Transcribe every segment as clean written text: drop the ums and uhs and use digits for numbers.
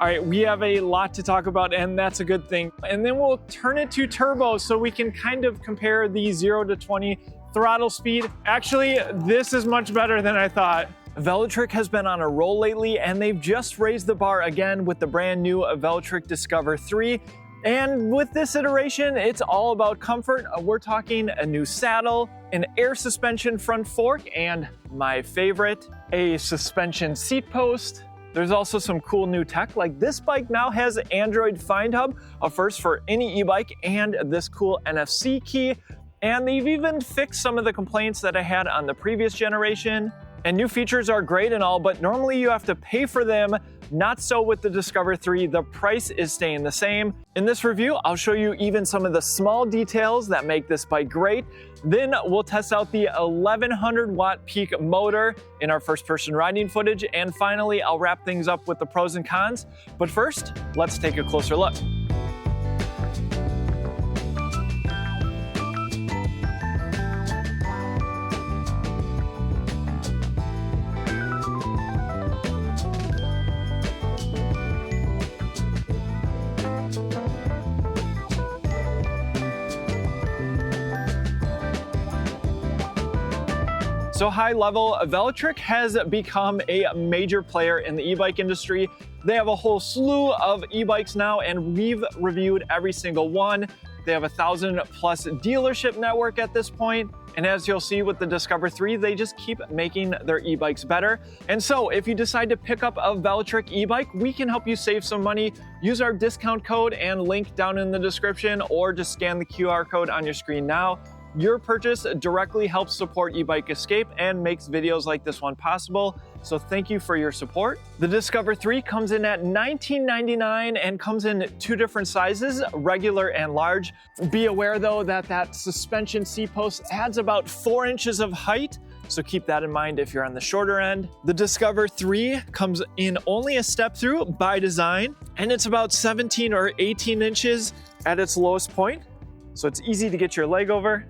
All right, we have a lot to talk about, and that's a good thing. And then we'll turn it to turbo so we can kind of compare the 0 to 20 throttle speed. Actually, this is much better than I thought. Velotric has been on a roll lately, and they've just raised the bar again with the brand new Velotric Discover 3. And with this iteration, it's all about comfort. We're talking a new saddle, an air suspension front fork, and my favorite, a suspension seat post. There's also some cool new tech, like this bike now has Android FindHub, a first for any e-bike, and this cool NFC key. And they've even fixed some of the complaints that I had on the previous generation. And new features are great and all, but normally you have to pay for them. Not so with the Discover 3, the price is staying the same. In this review, I'll show you even some of the small details that make this bike great. Then we'll test out the 1100 watt peak motor in our first person riding footage. And finally, I'll wrap things up with the pros and cons. But first, let's take a closer look. So high level, Velotric has become a major player in the e-bike industry. They have a whole slew of e-bikes now, and we've reviewed every single one. They have 1,000+ dealership network at this point. And as you'll see with the Discover 3, they just keep making their e-bikes better. And so if you decide to pick up a Velotric e-bike, we can help you save some money. Use our discount code and link down in the description, or just scan the QR code on your screen now. Your purchase directly helps support eBike Escape and makes videos like this one possible, so thank you for your support. The Discover 3 comes in at $19.99 and comes in 2 different sizes, regular and large. Be aware though that suspension seat post adds about 4 inches of height, so keep that in mind if you're on the shorter end. The Discover 3 comes in only a step through by design, and it's about 17 or 18 inches at its lowest point, so it's easy to get your leg over.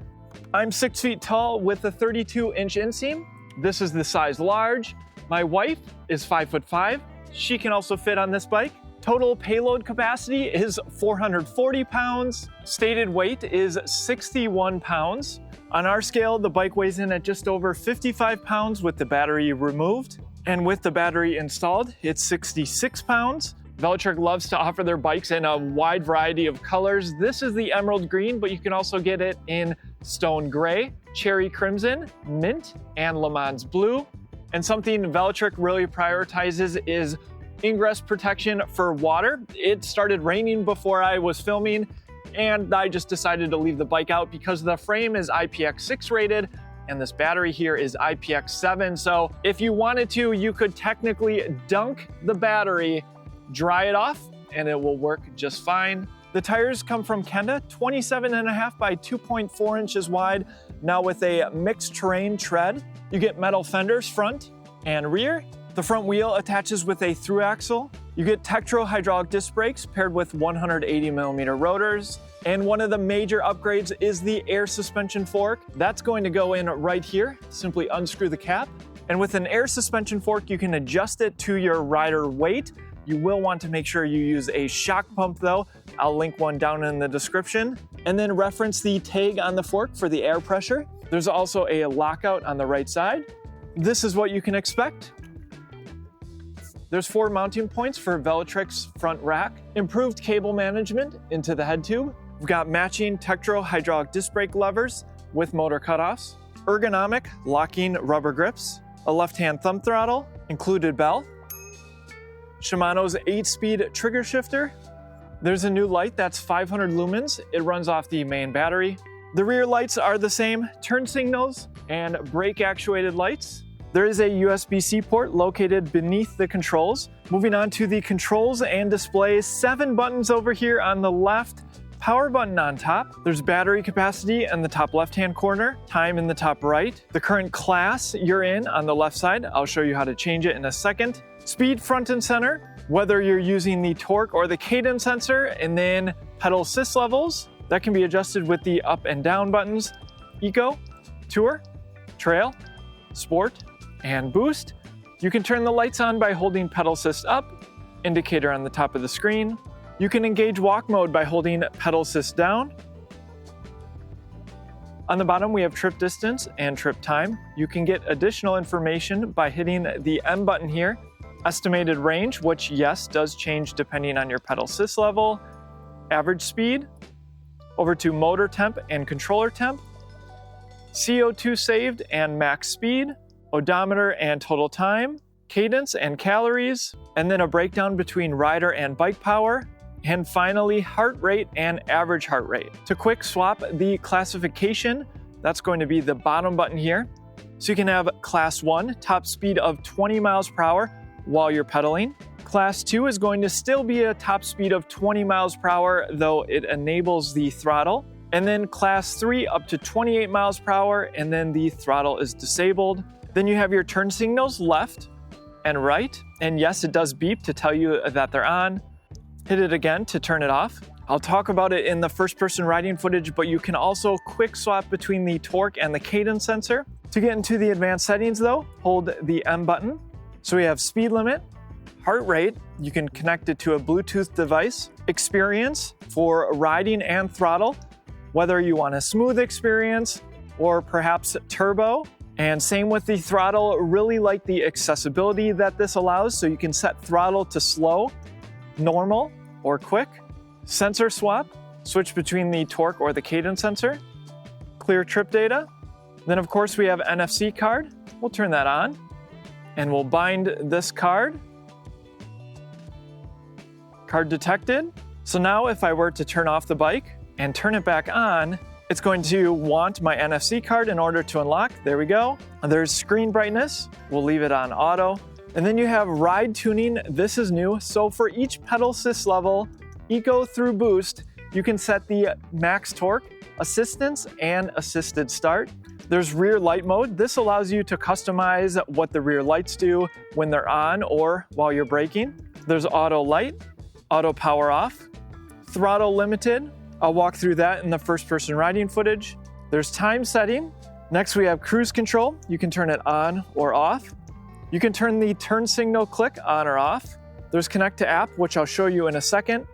I'm 6 feet tall with a 32-inch inseam. This is the size large. My wife is 5'5". She can also fit on this bike. Total payload capacity is 440 pounds. Stated weight is 61 pounds. On our scale, the bike weighs in at just over 55 pounds with the battery removed. And with the battery installed, it's 66 pounds. Velotric loves to offer their bikes in a wide variety of colors. This is the emerald green, but you can also get it in stone gray, cherry crimson, mint, and Le Mans blue. And something Velotric really prioritizes is ingress protection for water. It started raining before I was filming, and I just decided to leave the bike out because the frame is IPX6 rated, and this battery here is IPX7. So if you wanted to, you could technically dunk the battery, dry it off, and it will work just fine. The tires come from Kenda, 27.5 by 2.4 inches wide, now with a mixed terrain tread. You get metal fenders front and rear. The front wheel attaches with a through axle. You get Tektro hydraulic disc brakes paired with 180mm rotors. And one of the major upgrades is the air suspension fork. That's going to go in right here. Simply unscrew the cap. And with an air suspension fork, you can adjust it to your rider weight. You will want to make sure you use a shock pump though. I'll link one down in the description. And then reference the tag on the fork for the air pressure. There's also a lockout on the right side. This is what you can expect. There's 4 mounting points for Velotric's front rack, improved cable management into the head tube. We've got matching Tektro hydraulic disc brake levers with motor cutoffs, ergonomic locking rubber grips, a left-hand thumb throttle, included bell, Shimano's 8-speed trigger shifter. There's a new light that's 500 lumens. It runs off the main battery. The rear lights are the same, turn signals and brake actuated lights. There is a USB-C port located beneath the controls. Moving on to the controls and displays, 7 buttons over here on the left, power button on top. There's battery capacity in the top left-hand corner, time in the top right, the current class you're in on the left side. I'll show you how to change it in a second. Speed front and center, whether you're using the torque or the cadence sensor, and then pedal assist levels. That can be adjusted with the up and down buttons. Eco, Tour, Trail, Sport, and Boost. You can turn the lights on by holding pedal assist up, indicator on the top of the screen. You can engage walk mode by holding pedal assist down. On the bottom, we have trip distance and trip time. You can get additional information by hitting the M button here. Estimated range, which yes, does change depending on your pedal assist level. Average speed, over to motor temp and controller temp. CO2 saved and max speed, odometer and total time, cadence and calories, and then a breakdown between rider and bike power, and finally heart rate and average heart rate. To quick swap the classification, that's going to be the bottom button here. So you can have class 1, top speed of 20 miles per hour while you're pedaling. Class 2 is going to still be a top speed of 20 miles per hour, though it enables the throttle. And then class 3 up to 28 miles per hour, and then the throttle is disabled. Then you have your turn signals left and right. And yes, it does beep to tell you that they're on. Hit it again to turn it off. I'll talk about it in the first-person riding footage, but you can also quick swap between the torque and the cadence sensor. To get into the advanced settings though, hold the M button. So we have speed limit, heart rate, you can connect it to a Bluetooth device, experience for riding and throttle, whether you want a smooth experience or perhaps turbo. And same with the throttle, really like the accessibility that this allows, so you can set throttle to slow, normal, or quick. Sensor swap, switch between the torque or the cadence sensor. Clear trip data. Then of course we have NFC card. We'll turn that on and we'll bind this card. Card detected. So now if I were to turn off the bike and turn it back on, it's going to want my NFC card in order to unlock. There we go. There's screen brightness. We'll leave it on auto. And then you have ride tuning. This is new. So for each pedal assist level, Eco through Boost, you can set the max torque, assistance, and assisted start. There's rear light mode. This allows you to customize what the rear lights do when they're on or while you're braking. There's auto light, auto power off, throttle limited. I'll walk through that in the first-person riding footage. There's time setting. Next, we have cruise control. You can turn it on or off. You can turn the turn signal click on or off. There's connect to app, which I'll show you in a second.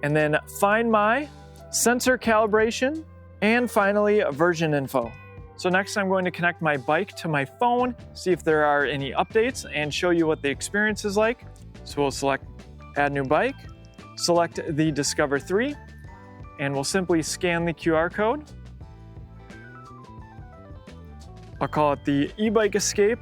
And then find my, sensor calibration, and finally version info. So next I'm going to connect my bike to my phone, see if there are any updates and show you what the experience is like. So we'll select add new bike, select the Discover 3, and we'll simply scan the QR code. I'll call it the Ebike Escape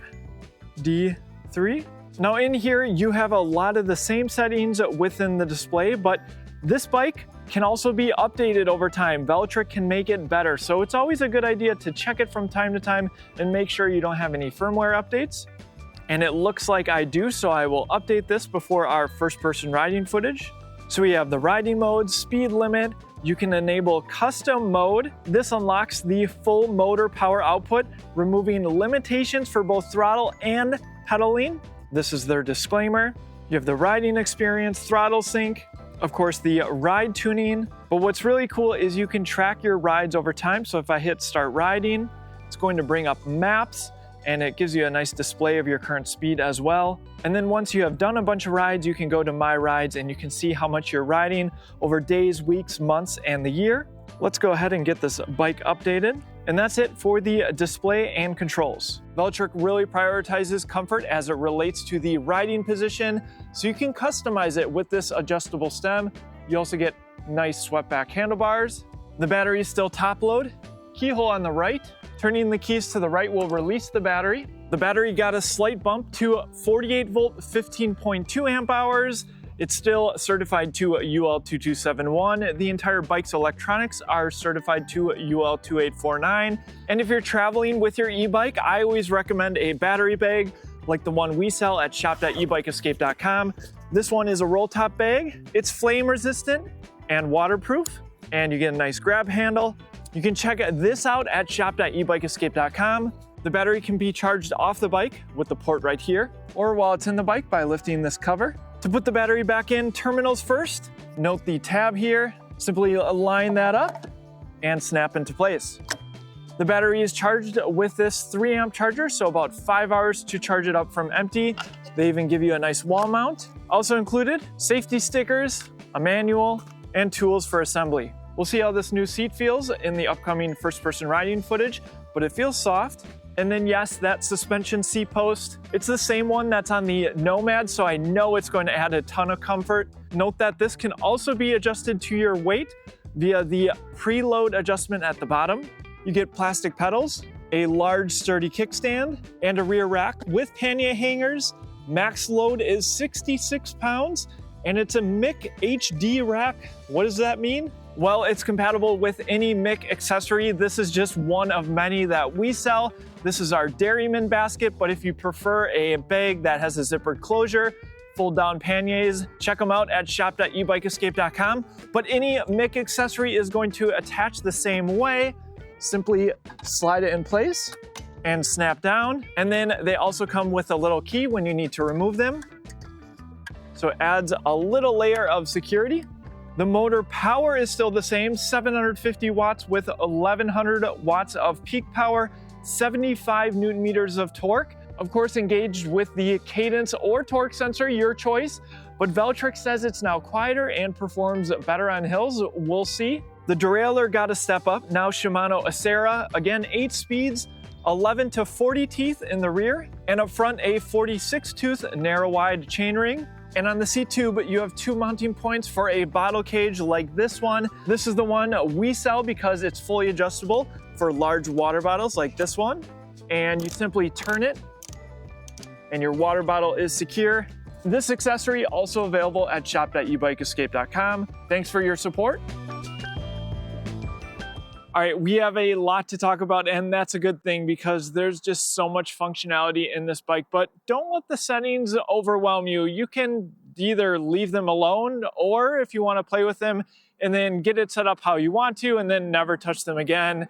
D3. Now in here, you have a lot of the same settings within the display, but this bike can also be updated over time. Velotric can make it better. So it's always a good idea to check it from time to time and make sure you don't have any firmware updates. And it looks like I do, so I will update this before our first-person riding footage. So we have the riding mode, speed limit. You can enable custom mode. This unlocks the full motor power output, removing limitations for both throttle and pedaling. This is their disclaimer. You have the riding experience, throttle sync, of course the ride tuning. But what's really cool is you can track your rides over time. So if I hit start riding, it's going to bring up maps and it gives you a nice display of your current speed as well. And then once you have done a bunch of rides, you can go to My Rides and you can see how much you're riding over days, weeks, months, and the year. Let's go ahead and get this bike updated. And that's it for the display and controls. Velotric really prioritizes comfort as it relates to the riding position, so you can customize it with this adjustable stem. You also get nice swept back handlebars. The battery is still top load. Keyhole on the right. Turning the keys to the right will release the battery. The battery got a slight bump to 48 volt, 15.2 amp hours. It's still certified to UL 2271. The entire bike's electronics are certified to UL 2849. And if you're traveling with your e-bike, I always recommend a battery bag like the one we sell at shop.ebikeescape.com. This one is a roll top bag. It's flame resistant and waterproof, and you get a nice grab handle. You can check this out at shop.ebikeescape.com. The battery can be charged off the bike with the port right here, or while it's in the bike by lifting this cover. To put the battery back in, terminals first. Note the tab here. Simply align that up and snap into place. The battery is charged with this 3 amp charger, so about 5 hours to charge it up from empty. They even give you a nice wall mount. Also included, safety stickers, a manual, and tools for assembly. We'll see how this new seat feels in the upcoming first-person riding footage, but it feels soft. And then yes, that suspension seat post, it's the same one that's on the Nomad, so I know it's going to add a ton of comfort. Note that this can also be adjusted to your weight via the preload adjustment at the bottom. You get plastic pedals, a large sturdy kickstand, and a rear rack with pannier hangers. Max load is 66 pounds, and it's a MIC HD rack. What does that mean? Well, it's compatible with any MIC accessory. This is just one of many that we sell. This is our Dairyman basket, but if you prefer a bag that has a zippered closure, fold down panniers, check them out at shop.ebikeescape.com. But any MIC accessory is going to attach the same way. Simply slide it in place and snap down. And then they also come with a little key when you need to remove them. So it adds a little layer of security. The motor power is still the same, 750 watts with 1100 watts of peak power, 75 Newton meters of torque. Of course, engaged with the Cadence or torque sensor, your choice. But Velotric says it's now quieter and performs better on hills. We'll see. The derailleur got a step up. Now Shimano Acera, again, 8 speeds, 11 to 40 teeth in the rear, and up front a 46 tooth narrow wide chainring. And on the seat tube, you have 2 mounting points for a bottle cage like this one. This is the one we sell because it's fully adjustable for large water bottles like this one. And you simply turn it and your water bottle is secure. This accessory also available at shop.ebikeescape.com. Thanks for your support. All right, we have a lot to talk about, and that's a good thing because there's just so much functionality in this bike, but don't let the settings overwhelm you. You can either leave them alone, or if you want to play with them and then get it set up how you want to and then never touch them again,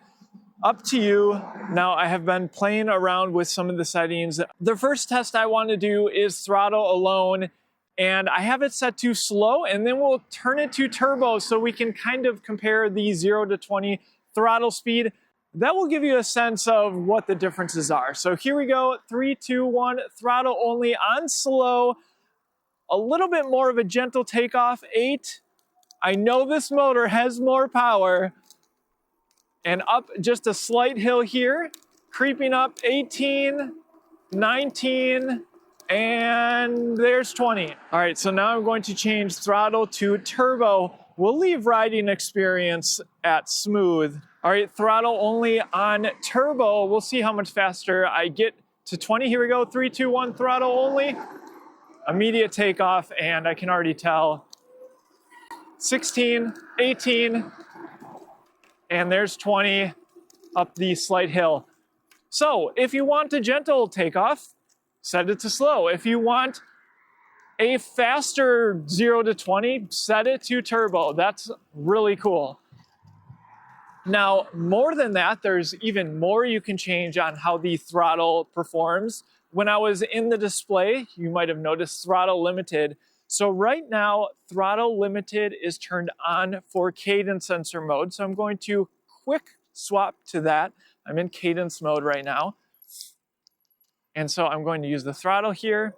up to you. Now, I have been playing around with some of the settings. The first test I want to do is throttle alone, and I have it set to slow, and then we'll turn it to turbo so we can kind of compare the 0 to 20 throttle speed. That will give you a sense of what the differences are. So here we go, 3, 2, 1, throttle only on slow. A little bit more of a gentle takeoff, 8. I know this motor has more power. And up just a slight hill here, creeping up, 18, 19, and there's 20. All right, so now I'm going to change throttle to turbo. We'll leave riding experience at smooth. All right, throttle only on turbo. We'll see how much faster I get to 20. Here we go, 3, 2, 1, throttle only. Immediate takeoff, and I can already tell 16, 18, and there's 20 up the slight hill. So if you want a gentle takeoff, set it to slow. If you want a faster 0 to 20, set it to turbo. That's really cool. Now, more than that, there's even more you can change on how the throttle performs. When I was in the display, you might have noticed throttle limited. So right now, throttle limited is turned on for cadence sensor mode. So I'm going to quick swap to that. I'm in cadence mode right now. And so I'm going to use the throttle here.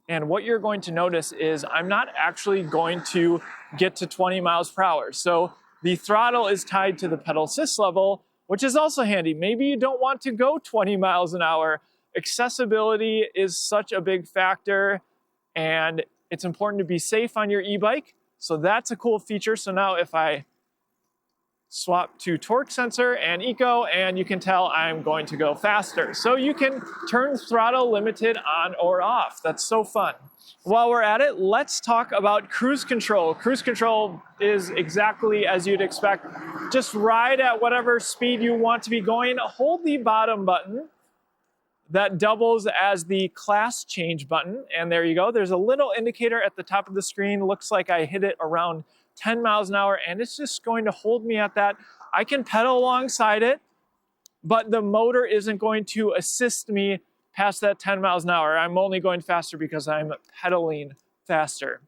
And what you're going to notice is I'm not actually going to get to 20 miles per hour. So the throttle is tied to the pedal assist level, which is also handy. Maybe you don't want to go 20 miles an hour. Accessibility is such a big factor, and it's important to be safe on your e-bike. So that's a cool feature. So now if I swap to torque sensor and eco, and you can tell I'm going to go faster. So you can turn throttle limited on or off. That's so fun. While we're at it, let's talk about cruise control. Cruise control is exactly as you'd expect. Just ride at whatever speed you want to be going. Hold the bottom button. That doubles as the class change button. And there you go. There's a little indicator at the top of the screen. Looks like I hit it around 10 miles an hour, and it's just going to hold me at that. I can pedal alongside it, but the motor isn't going to assist me past that 10 miles an hour. I'm only going faster because I'm pedaling faster.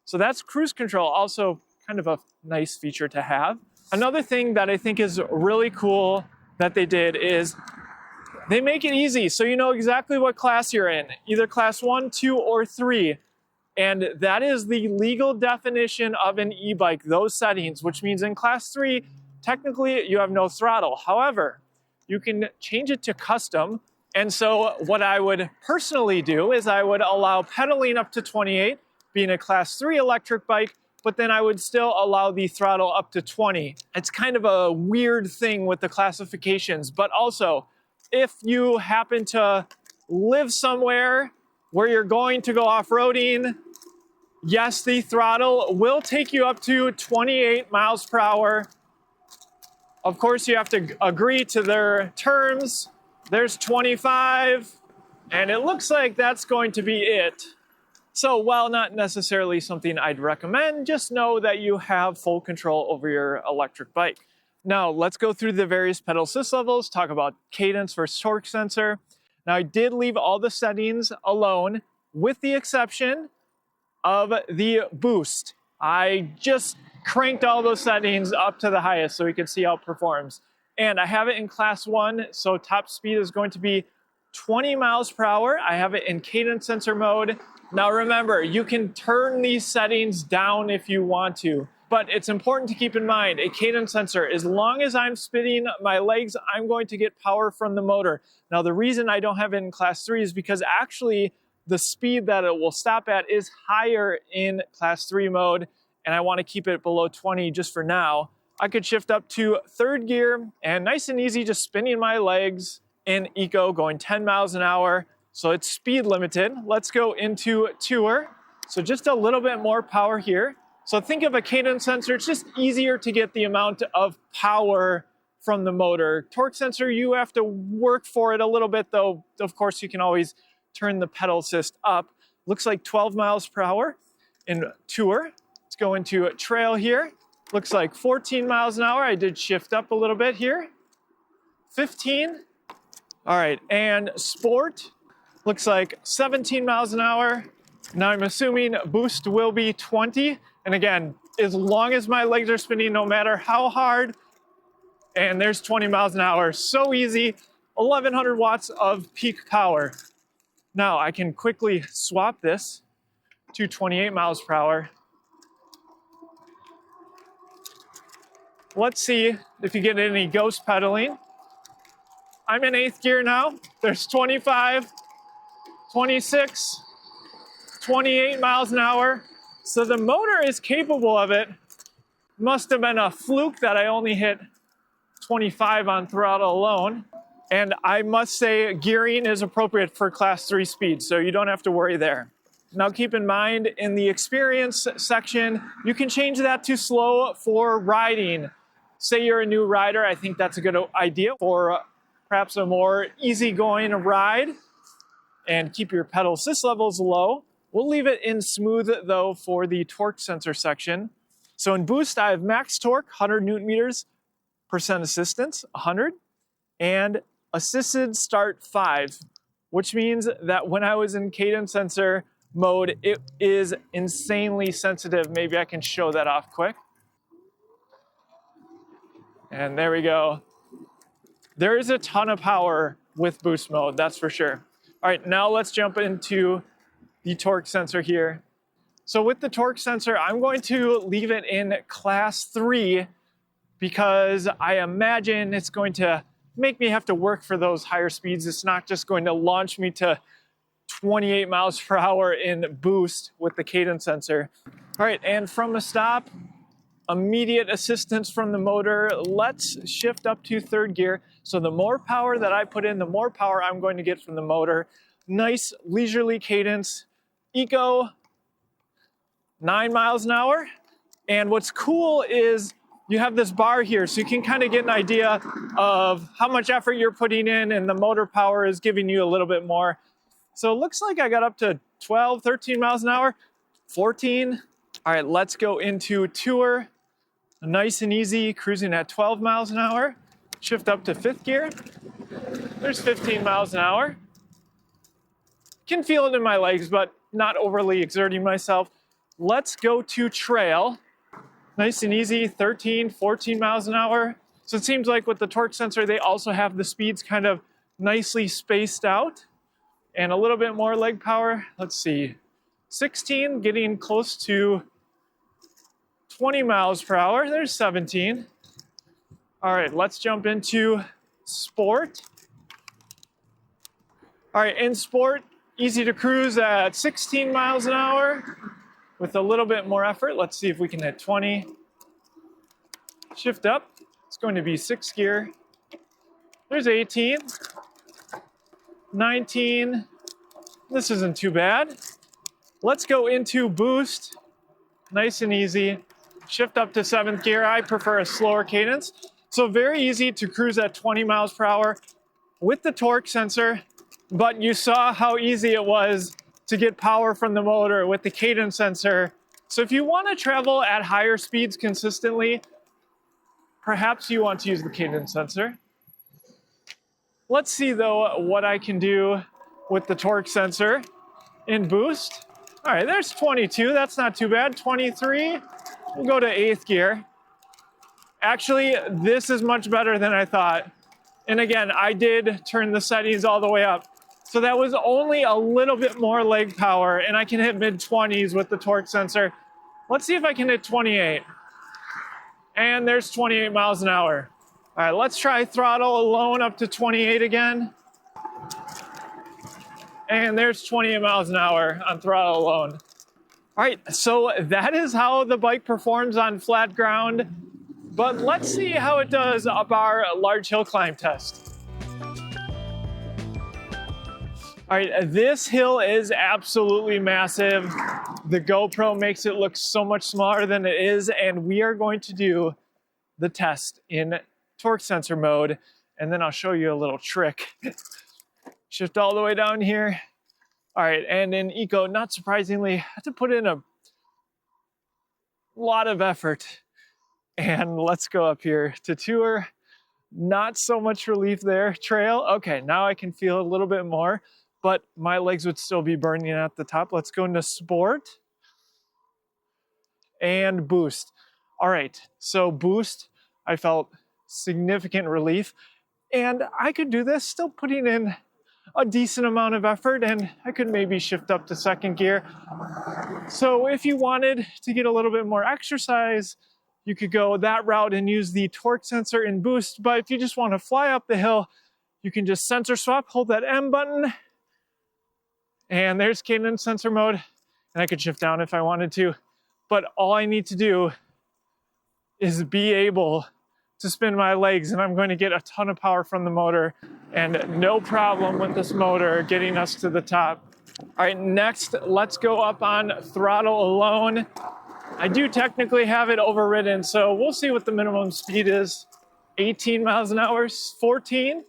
So that's cruise control, also kind of a nice feature to have. Another thing that I think is really cool that they did is they make it easy so you know exactly what class you're in, either class 1, 2, or 3. And that is the legal definition of an e-bike, those settings, which means in class 3, technically you have no throttle. However, you can change it to custom. And so what I would personally do is I would allow pedaling up to 28, being a class 3 electric bike, but then I would still allow the throttle up to 20. It's kind of a weird thing with the classifications, but also if you happen to live somewhere where you're going to go off-roading, yes, the throttle will take you up to 28 miles per hour. Of course, you have to agree to their terms. There's 25, and it looks like that's going to be it. So while not necessarily something I'd recommend, just know that you have full control over your electric bike. Now, let's go through the various pedal assist levels, talk about cadence versus torque sensor. Now, I did leave all the settings alone, with the exception of the boost. I just cranked all those settings up to the highest so we can see how it performs. And I have it in class 1, so top speed is going to be 20 miles per hour. I have it in cadence sensor mode. Now remember, you can turn these settings down if you want to, but it's important to keep in mind a cadence sensor, as long as I'm spinning my legs, I'm going to get power from the motor. Now the reason I don't have it in class 3 is because actually the speed that it will stop at is higher in class 3 mode, and I want to keep it below 20 just for now. I could shift up to 3rd gear and nice and easy, just spinning my legs in eco, going 10 miles an hour. So it's speed limited. Let's go into tour. So just a little bit more power here. So think of a cadence sensor. It's just easier to get the amount of power from the motor. Torque sensor, you have to work for it a little bit, though. Of course, you can always turn the pedal assist up. Looks like 12 miles per hour in tour. Let's go into trail here. Looks like 14 miles an hour. I did shift up a little bit here. 15. All right, and sport. Looks like 17 miles an hour. Now I'm assuming boost will be 20. And again, as long as my legs are spinning, no matter how hard, and there's 20 miles an hour. So easy, 1100 watts of peak power. Now I can quickly swap this to 28 miles per hour. Let's see if you get any ghost pedaling. I'm in 8th gear now. There's 25, 26, 28 miles an hour. So the motor is capable of it. Must have been a fluke that I only hit 25 on throttle alone. And I must say gearing is appropriate for class 3 speed, so you don't have to worry there. Now keep in mind, in the experience section, you can change that to slow for riding. Say you're a new rider, I think that's a good idea for perhaps a more easygoing ride, and keep your pedal assist levels low. We'll leave it in smooth though for the torque sensor section. So in boost, I have max torque, 100 Newton meters, percent assistance, 100, and assisted start 5, which means that when I was in cadence sensor mode, it is insanely sensitive. Maybe I can show that off quick. And there we go. There is a ton of power with boost mode, that's for sure. All right, now let's jump into the torque sensor here. So with the torque sensor, I'm going to leave it in class 3 because I imagine it's going to make me have to work for those higher speeds. It's not just going to launch me to 28 miles per hour in boost with the cadence sensor. All right, and from a stop, immediate assistance from the motor. Let's shift up to 3rd gear. So the more power that I put in, the more power I'm going to get from the motor. Nice leisurely cadence. Eco, 9 miles an hour. And what's cool is you have this bar here, so you can kind of get an idea of how much effort you're putting in, and the motor power is giving you a little bit more. So it looks like I got up to 12, 13 miles an hour, 14. All right, let's go into tour. Nice and easy, cruising at 12 miles an hour. Shift up to 5th gear. There's 15 miles an hour. Can feel it in my legs, but not overly exerting myself. Let's go to trail. Nice and easy, 13, 14 miles an hour. So it seems like with the torque sensor, they also have the speeds kind of nicely spaced out and a little bit more leg power. Let's see, 16, getting close to 20 miles per hour. There's 17. All right, let's jump into sport. All right, in sport, easy to cruise at 16 miles an hour with a little bit more effort. Let's see if we can hit 20. Shift up. It's going to be 6th gear. There's 18. 19. This isn't too bad. Let's go into boost. Nice and easy. Shift up to 7th gear. I prefer a slower cadence. So very easy to cruise at 20 miles per hour with the torque sensor. But you saw how easy it was to get power from the motor with the cadence sensor. So if you want to travel at higher speeds consistently, perhaps you want to use the cadence sensor. Let's see though what I can do with the torque sensor in boost. All right, there's 22, that's not too bad. 23, we'll go to 8th gear. Actually, this is much better than I thought. And again, I did turn the settings all the way up. So that was only a little bit more leg power, and I can hit mid-20s with the torque sensor. Let's see if I can hit 28. And there's 28 miles an hour. All right, let's try throttle alone up to 28 again. And there's 28 miles an hour on throttle alone. All right, so that is how the bike performs on flat ground. But let's see how it does up our large hill climb test. All right, this hill is absolutely massive. The GoPro makes it look so much smaller than it is, and we are going to do the test in torque sensor mode, and then I'll show you a little trick. Shift all the way down here. All right, and in Eco, not surprisingly, I had to put in a lot of effort. And let's go up here to tour. Not so much relief there. Trail, okay, now I can feel a little bit more, but my legs would still be burning at the top. Let's go into sport and boost. All right, so boost, I felt significant relief, and I could do this still putting in a decent amount of effort, and I could maybe shift up to 2nd gear. So if you wanted to get a little bit more exercise, you could go that route and use the torque sensor in boost. But if you just want to fly up the hill, you can just sensor swap, hold that M button, and there's cadence sensor mode. And I could shift down if I wanted to. But all I need to do is be able to spin my legs, and I'm going to get a ton of power from the motor, and no problem with this motor getting us to the top. All right, next, let's go up on throttle alone. I do technically have it overridden, so we'll see what the minimum speed is. 18 miles an hour, 14.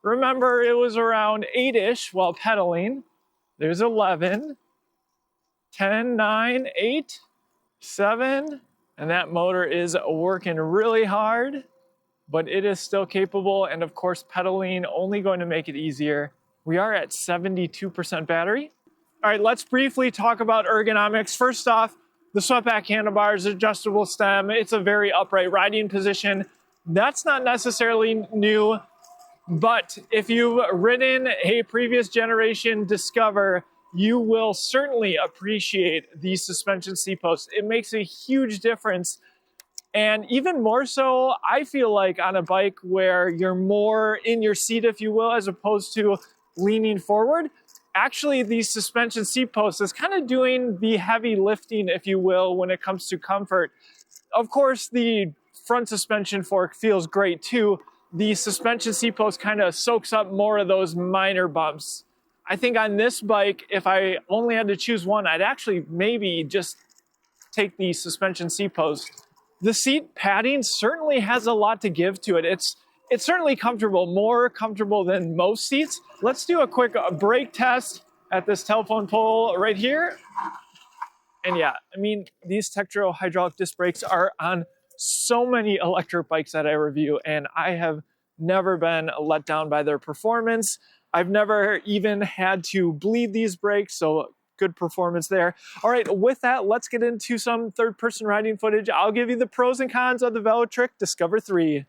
Remember, it was around 8-ish while pedaling. There's 11, 10, 9, 8, 7. And that motor is working really hard, but it is still capable. And of course, pedaling only going to make it easier. We are at 72% battery. All right, let's briefly talk about ergonomics. First off, the swept back handlebars, adjustable stem, it's a very upright riding position. That's not necessarily new, but if you've ridden a previous generation Discover, you will certainly appreciate the suspension Seatpost. It makes a huge difference. And even more so, I feel like on a bike where you're more in your seat, if you will, as opposed to leaning forward, actually the suspension Seatpost is kind of doing the heavy lifting, if you will, when it comes to comfort. Of course, the front suspension fork feels great too. The suspension Seatpost kind of soaks up more of those minor bumps. I think on this bike, if I only had to choose one, I'd actually maybe just take the suspension Seatpost. The seat padding certainly has a lot to give to it. It's certainly comfortable, more comfortable than most seats. Let's do a quick brake test at this telephone pole right here. And yeah, I mean, these Tektro hydraulic disc brakes are on so many electric bikes that I review, and I have never been let down by their performance. I've never even had to bleed these brakes, so good performance there. All right, with that, let's get into some third-person riding footage. I'll give you the pros and cons of the Velotric Discover 3.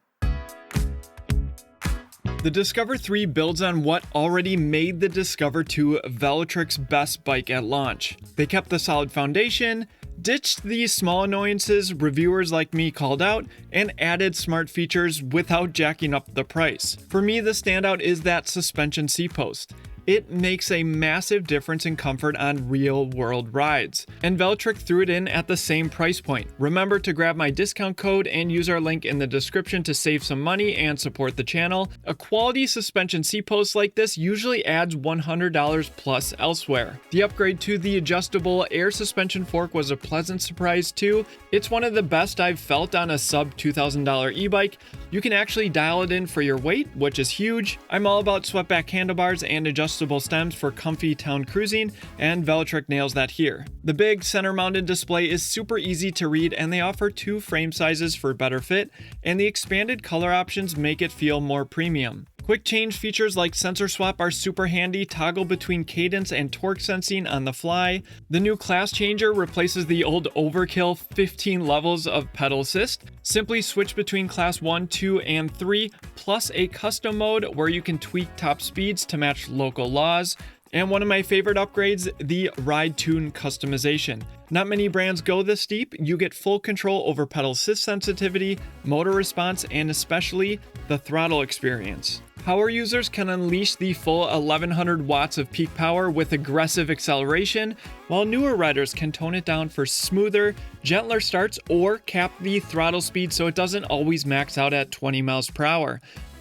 The Discover 3 builds on what already made the Discover 2 Velotric's best bike at launch. They kept the solid foundation, ditched the small annoyances reviewers like me called out, and added smart features without jacking up the price. For me, the standout is that suspension Seatpost. It makes a massive difference in comfort on real-world rides. And Velotric threw it in at the same price point. Remember to grab my discount code and use our link in the description to save some money and support the channel. A quality suspension Seatpost like this usually adds $100 plus elsewhere. The upgrade to the adjustable air suspension fork was a pleasant surprise too. It's one of the best I've felt on a sub $2,000 e-bike. You can actually dial it in for your weight, which is huge. I'm all about swept back handlebars and adjustable stems for comfy town cruising, and Velotric nails that here. The big center-mounted display is super easy to read, and they offer 2 frame sizes for better fit, and the expanded color options make it feel more premium. Quick change features like SensorSwap are super handy, toggle between cadence and torque sensing on the fly. The new class changer replaces the old overkill 15 levels of pedal assist. Simply switch between class 1, 2, and 3, plus a custom mode where you can tweak top speeds to match local laws. And one of my favorite upgrades, the Ride Tune customization. Not many brands go this deep. You get full control over pedal assist sensitivity, motor response, and especially the throttle experience. Power users can unleash the full 1100 watts of peak power with aggressive acceleration, while newer riders can tone it down for smoother, gentler starts or cap the throttle speed so it doesn't always max out at 20 miles per hour.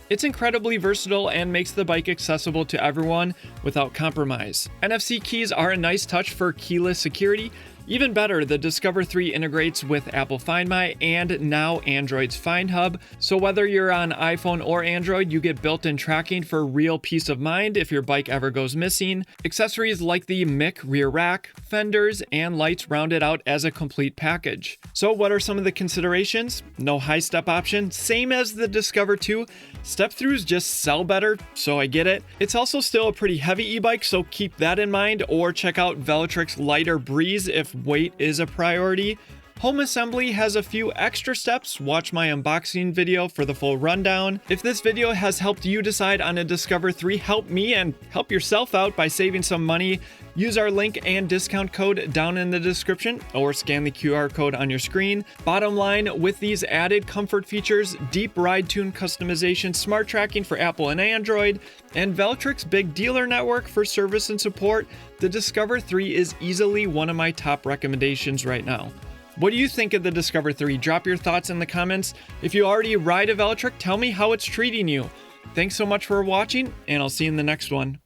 It's incredibly versatile and makes the bike accessible to everyone without compromise. NFC keys are a nice touch for keyless security. Even better, the Discover 3 integrates with Apple Find My and now Android's FindHub, so whether you're on iPhone or Android, you get built-in tracking for real peace of mind if your bike ever goes missing. Accessories like the MIC rear rack, fenders, and lights round it out as a complete package. So what are some of the considerations? No high step option, same as the Discover 2. Step-throughs just sell better, so I get it. It's also still a pretty heavy e-bike, so keep that in mind, or check out Velotric's lighter Breeze if weight is a priority. Home assembly has a few extra steps. Watch my unboxing video for the full rundown. If this video has helped you decide on a Discover 3, help me and help yourself out by saving some money. Use our link and discount code down in the description or scan the QR code on your screen. Bottom line, with these added comfort features, deep ride tune customization, smart tracking for Apple and Android, and Velotric's big dealer network for service and support, the Discover 3 is easily one of my top recommendations right now. What do you think of the Discover 3? Drop your thoughts in the comments. If you already ride a Velotric, tell me how it's treating you. Thanks so much for watching, and I'll see you in the next one.